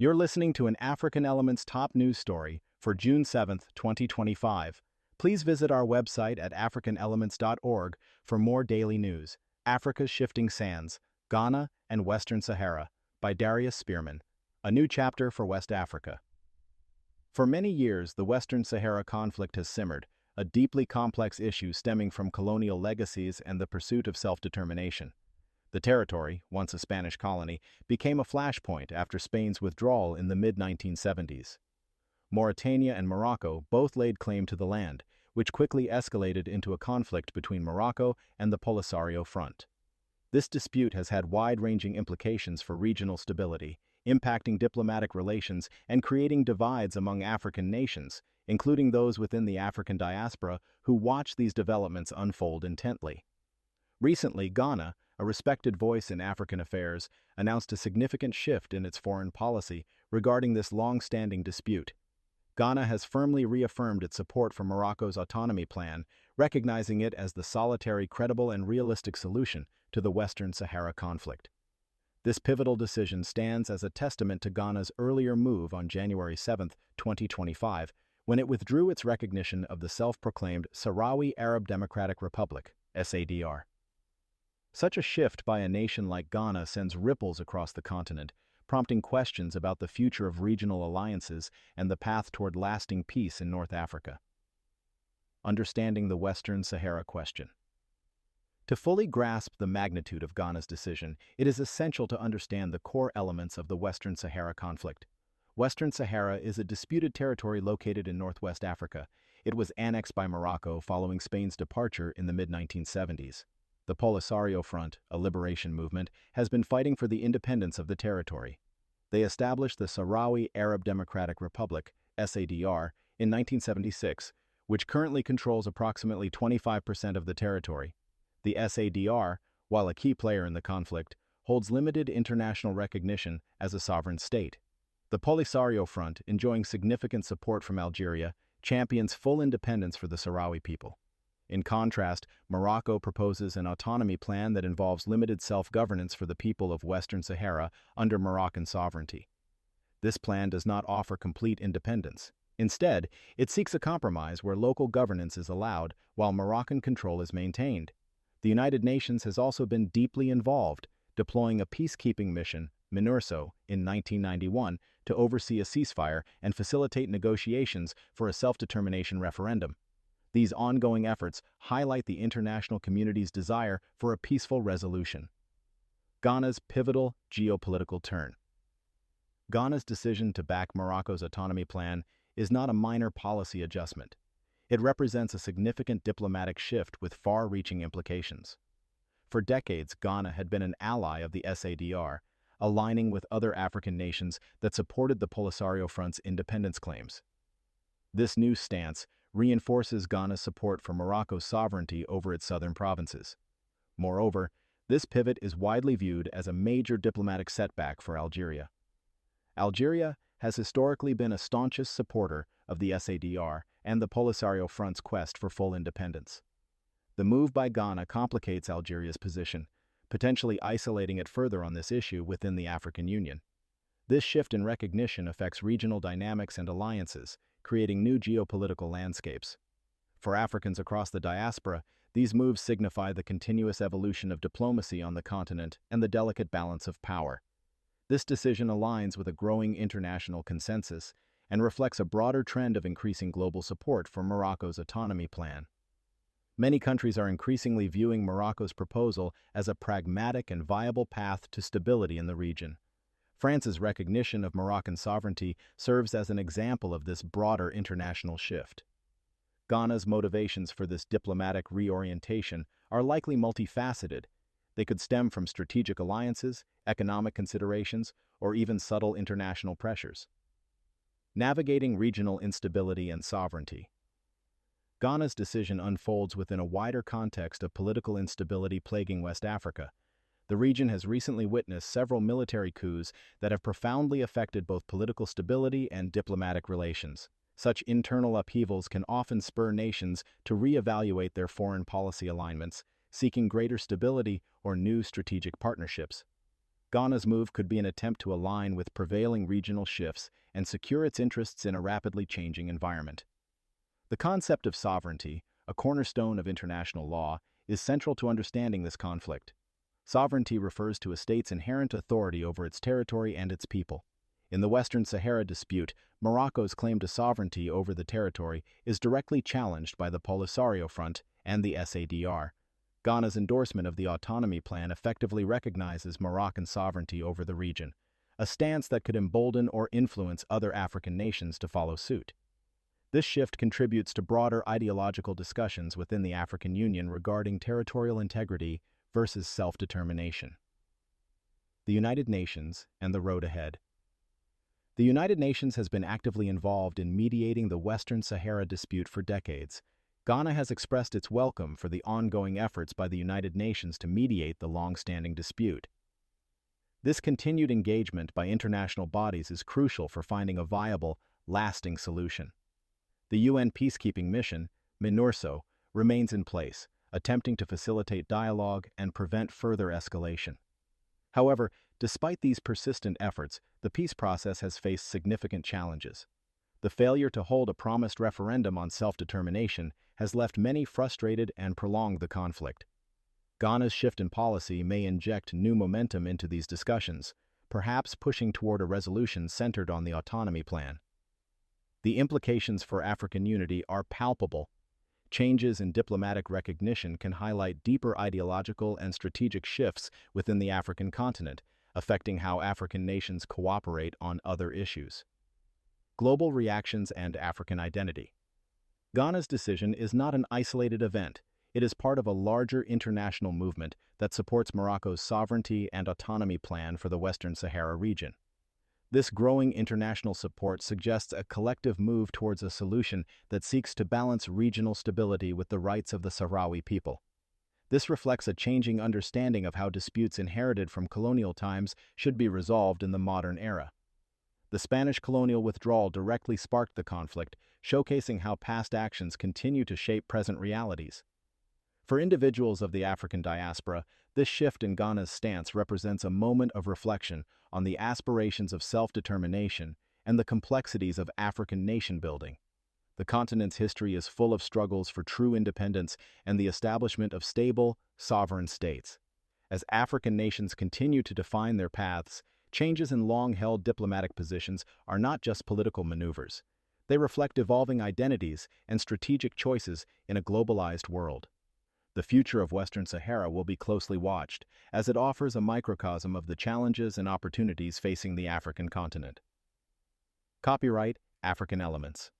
You're listening to an African Elements top news story for June 7th, 2025. Please visit our website at africanelements.org for more daily news. Africa's Shifting Sands, Ghana and Western Sahara, by Darius Spearman. A new chapter for West Africa. For many years, the Western Sahara conflict has simmered, a deeply complex issue stemming from colonial legacies and the pursuit of self-determination. The territory, once a Spanish colony, became a flashpoint after Spain's withdrawal in the mid-1970s. Mauritania and Morocco both laid claim to the land, which quickly escalated into a conflict between Morocco and the Polisario Front. This dispute has had wide-ranging implications for regional stability, impacting diplomatic relations and creating divides among African nations, including those within the African diaspora who watch these developments unfold intently. Recently, Ghana, a respected voice in African affairs, announced a significant shift in its foreign policy regarding this long-standing dispute. Ghana has firmly reaffirmed its support for Morocco's autonomy plan, recognizing it as the solitary, credible, and realistic solution to the Western Sahara conflict. This pivotal decision stands as a testament to Ghana's earlier move on January 7, 2025, when it withdrew its recognition of the self-proclaimed Sahrawi Arab Democratic Republic, SADR. Such a shift by a nation like Ghana sends ripples across the continent, prompting questions about the future of regional alliances and the path toward lasting peace in North Africa. Understanding the Western Sahara question. To fully grasp the magnitude of Ghana's decision, it is essential to understand the core elements of the Western Sahara conflict. Western Sahara is a disputed territory located in northwest Africa. It was annexed by Morocco following Spain's departure in the mid-1970s. The Polisario Front, a liberation movement, has been fighting for the independence of the territory. They established the Sahrawi Arab Democratic Republic, SADR, in 1976, which currently controls approximately 25% of the territory. The SADR, while a key player in the conflict, holds limited international recognition as a sovereign state. The Polisario Front, enjoying significant support from Algeria, champions full independence for the Sahrawi people. In contrast, Morocco proposes an autonomy plan that involves limited self-governance for the people of Western Sahara under Moroccan sovereignty. This plan does not offer complete independence. Instead, it seeks a compromise where local governance is allowed while Moroccan control is maintained. The United Nations has also been deeply involved, deploying a peacekeeping mission, MINURSO, in 1991 to oversee a ceasefire and facilitate negotiations for a self-determination referendum. These ongoing efforts highlight the international community's desire for a peaceful resolution. Ghana's pivotal geopolitical turn. Ghana's decision to back Morocco's autonomy plan is not a minor policy adjustment. It represents a significant diplomatic shift with far-reaching implications. For decades, Ghana had been an ally of the SADR, aligning with other African nations that supported the Polisario Front's independence claims. This new stance reinforces Ghana's support for Morocco's sovereignty over its southern provinces. Moreover, this pivot is widely viewed as a major diplomatic setback for Algeria. Algeria has historically been a staunchest supporter of the SADR and the Polisario Front's quest for full independence. The move by Ghana complicates Algeria's position, potentially isolating it further on this issue within the African Union. This shift in recognition affects regional dynamics and alliances, creating new geopolitical landscapes. For Africans across the diaspora, these moves signify the continuous evolution of diplomacy on the continent and the delicate balance of power. This decision aligns with a growing international consensus and reflects a broader trend of increasing global support for Morocco's autonomy plan. Many countries are increasingly viewing Morocco's proposal as a pragmatic and viable path to stability in the region. France's recognition of Moroccan sovereignty serves as an example of this broader international shift. Ghana's motivations for this diplomatic reorientation are likely multifaceted. They could stem from strategic alliances, economic considerations, or even subtle international pressures. Navigating regional instability and sovereignty. Ghana's decision unfolds within a wider context of political instability plaguing West Africa. The region has recently witnessed several military coups that have profoundly affected both political stability and diplomatic relations. Such internal upheavals can often spur nations to reevaluate their foreign policy alignments, seeking greater stability or new strategic partnerships. Ghana's move could be an attempt to align with prevailing regional shifts and secure its interests in a rapidly changing environment. The concept of sovereignty, a cornerstone of international law, is central to understanding this conflict. Sovereignty refers to a state's inherent authority over its territory and its people. In the Western Sahara dispute, Morocco's claim to sovereignty over the territory is directly challenged by the Polisario Front and the SADR. Ghana's endorsement of the Autonomy Plan effectively recognizes Moroccan sovereignty over the region, a stance that could embolden or influence other African nations to follow suit. This shift contributes to broader ideological discussions within the African Union regarding territorial integrity versus self-determination. The United Nations and the road ahead. The United Nations has been actively involved in mediating the Western Sahara dispute for decades. Ghana has expressed its welcome for the ongoing efforts by the United Nations to mediate the long-standing dispute. This continued engagement by international bodies is crucial for finding a viable, lasting solution. The UN peacekeeping mission, MINURSO, remains in place, attempting to facilitate dialogue and prevent further escalation. However, despite these persistent efforts, the peace process has faced significant challenges. The failure to hold a promised referendum on self-determination has left many frustrated and prolonged the conflict. Ghana's shift in policy may inject new momentum into these discussions, perhaps pushing toward a resolution centered on the Autonomy Plan. The implications for African unity are palpable. Changes in diplomatic recognition can highlight deeper ideological and strategic shifts within the African continent, affecting how African nations cooperate on other issues. Global reactions and African identity. Ghana's decision is not an isolated event. It is part of a larger international movement that supports Morocco's sovereignty and autonomy plan for the Western Sahara region. This growing international support suggests a collective move towards a solution that seeks to balance regional stability with the rights of the Sahrawi people. This reflects a changing understanding of how disputes inherited from colonial times should be resolved in the modern era. The Spanish colonial withdrawal directly sparked the conflict, showcasing how past actions continue to shape present realities. For individuals of the African diaspora, this shift in Ghana's stance represents a moment of reflection on the aspirations of self-determination and the complexities of African nation-building. The continent's history is full of struggles for true independence and the establishment of stable, sovereign states. As African nations continue to define their paths, changes in long-held diplomatic positions are not just political maneuvers. They reflect evolving identities and strategic choices in a globalized world. The future of Western Sahara will be closely watched, as it offers a microcosm of the challenges and opportunities facing the African continent. Copyright African Elements.